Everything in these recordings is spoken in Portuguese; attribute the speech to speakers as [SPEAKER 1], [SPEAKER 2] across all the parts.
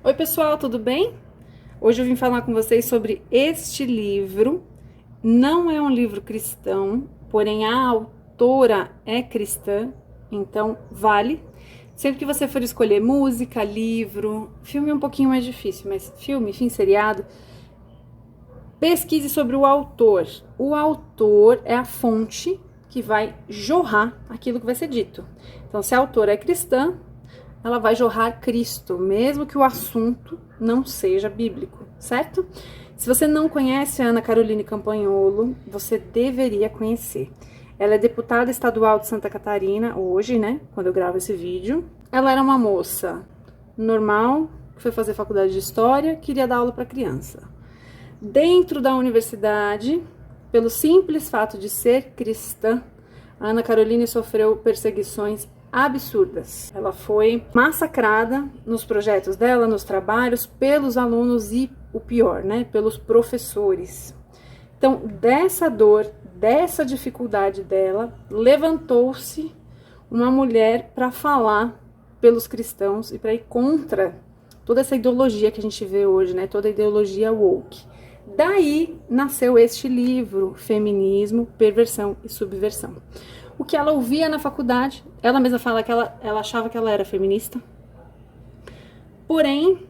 [SPEAKER 1] Oi pessoal, tudo bem? Hoje eu vim falar com vocês sobre este livro. Não é um livro cristão, porém a autora é cristã, então vale. Sempre que você for escolher música, livro, filme é um pouquinho mais difícil, mas filme, enfim, seriado, pesquise sobre o autor. O autor é a fonte que vai jorrar aquilo que vai ser dito. Então, se a autora é cristã, ela vai jorrar Cristo, mesmo que o assunto não seja bíblico, certo? Se você não conhece a Ana Caroline Campagnolo, você deveria conhecer. Ela é deputada estadual de Santa Catarina, hoje, né, quando eu gravo esse vídeo. Ela era uma moça normal, que foi fazer faculdade de História, queria dar aula para criança. Dentro da universidade, pelo simples fato de ser cristã, a Ana Caroline sofreu perseguições absurdas. Ela foi massacrada nos projetos dela, nos trabalhos, pelos alunos e, o pior, né, pelos professores. Então, dessa dor, dessa dificuldade dela, levantou-se uma mulher para falar pelos cristãos e para ir contra toda essa ideologia que a gente vê hoje, né, toda a ideologia woke. Daí nasceu este livro, Feminismo, Perversão e Subversão. O que ela ouvia na faculdade, ela mesma fala que ela achava que ela era feminista. Porém,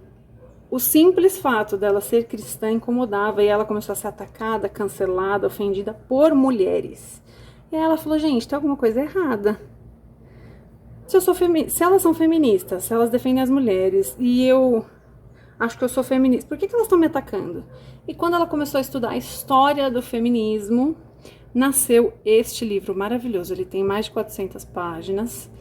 [SPEAKER 1] o simples fato dela ser cristã incomodava e ela começou a ser atacada, cancelada, ofendida por mulheres. E ela falou, gente, tem alguma coisa errada. Se elas são feministas, se elas defendem as mulheres e eu acho que eu sou feminista, por que elas estão me atacando? E quando ela começou a estudar a história do feminismo, nasceu este livro maravilhoso. Ele tem mais de 400 páginas.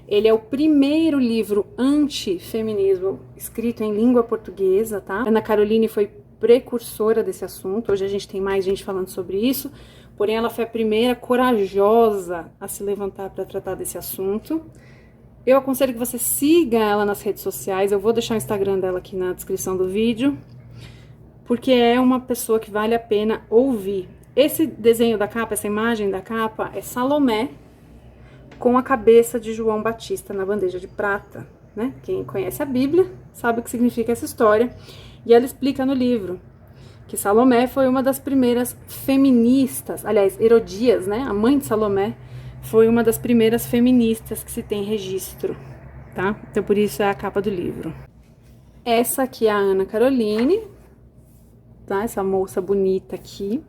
[SPEAKER 1] Ele é o primeiro livro anti-feminismo escrito em língua portuguesa, tá? Ana Caroline foi precursora desse assunto. Hoje a gente tem mais gente falando sobre isso. Porém, ela foi a primeira corajosa a se levantar para tratar desse assunto. Eu aconselho que você siga ela nas redes sociais. Eu vou deixar o Instagram dela aqui na descrição do vídeo, porque é uma pessoa que vale a pena ouvir. Esse desenho da capa, essa imagem da capa, é Salomé com a cabeça de João Batista na bandeja de prata, né? Quem conhece a Bíblia sabe o que significa essa história. E ela explica no livro que Salomé foi uma das primeiras feministas, aliás, Herodias, né? A mãe de Salomé foi uma das primeiras feministas que se tem registro, tá? Então por isso é a capa do livro. Essa aqui é a Ana Caroline, tá? Essa moça bonita aqui.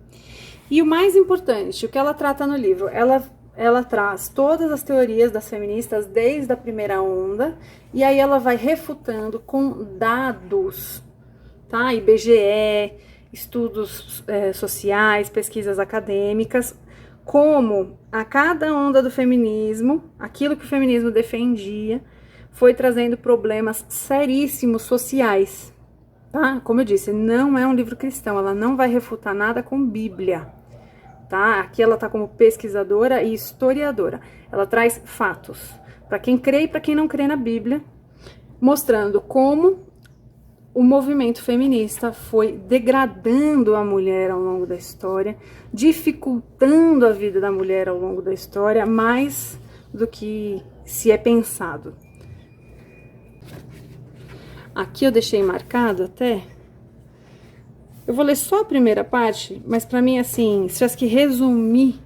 [SPEAKER 1] E o mais importante, o que ela trata no livro, ela traz todas as teorias das feministas desde a primeira onda, e aí ela vai refutando com dados, tá? IBGE, estudos sociais, pesquisas acadêmicas, como a cada onda do feminismo, aquilo que o feminismo defendia, foi trazendo problemas seríssimos sociais, tá? Como eu disse, não é um livro cristão, ela não vai refutar nada com Bíblia, tá? Aqui ela tá como pesquisadora e historiadora. Ela traz fatos, para quem crê e para quem não crê na Bíblia, mostrando como o movimento feminista foi degradando a mulher ao longo da história, dificultando a vida da mulher ao longo da história, mais do que se é pensado. Aqui eu deixei marcado até. Eu vou ler só a primeira parte, mas pra mim, assim, se tivesse que resumir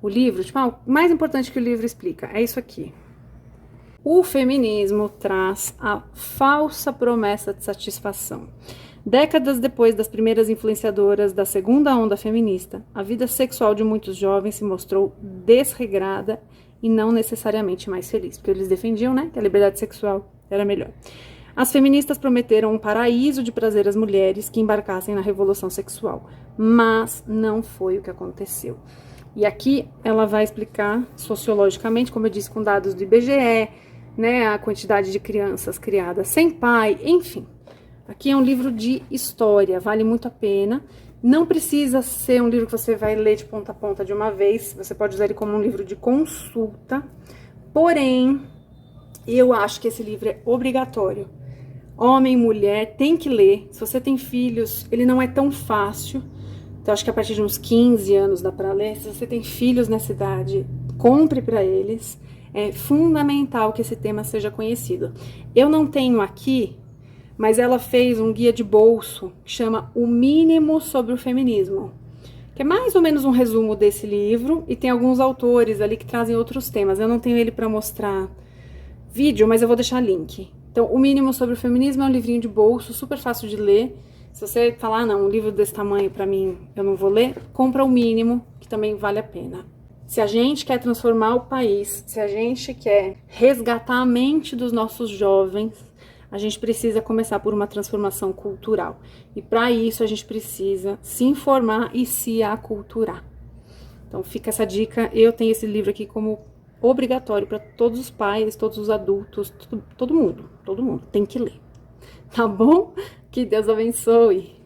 [SPEAKER 1] o livro, tipo, o mais importante que o livro explica é isso aqui. O feminismo traz a falsa promessa de satisfação. Décadas depois das primeiras influenciadoras da segunda onda feminista, a vida sexual de muitos jovens se mostrou desregrada e não necessariamente mais feliz, porque eles defendiam, né, que a liberdade sexual era melhor. As feministas prometeram um paraíso de prazer às mulheres que embarcassem na revolução sexual, mas não foi o que aconteceu. E aqui ela vai explicar sociologicamente, como eu disse, com dados do IBGE, né, a quantidade de crianças criadas sem pai, enfim. Aqui é um livro de história, vale muito a pena. Não precisa ser um livro que você vai ler de ponta a ponta de uma vez, você pode usar ele como um livro de consulta. Porém, eu acho que esse livro é obrigatório. Homem, mulher, tem que ler. Se você tem filhos, ele não é tão fácil. Então, acho que a partir de uns 15 anos dá para ler. Se você tem filhos nessa idade, compre para eles. É fundamental que esse tema seja conhecido. Eu não tenho aqui mas ela fez um guia de bolso que chama O Mínimo sobre o Feminismo, que é mais ou menos um resumo desse livro, e tem alguns autores ali que trazem outros temas. Eu não tenho ele para mostrar vídeo, mas eu vou deixar link. Então, O Mínimo sobre o Feminismo é um livrinho de bolso, super fácil de ler. Se você falar, não, um livro desse tamanho para mim eu não vou ler, compra O Mínimo, que também vale a pena. Se a gente quer transformar o país, se a gente quer resgatar a mente dos nossos jovens, a gente precisa começar por uma transformação cultural. E para isso a gente precisa se informar e se aculturar. Então fica essa dica. Eu tenho esse livro aqui como obrigatório para todos os pais, todos os adultos, todo mundo tem que ler. Tá bom? Que Deus abençoe.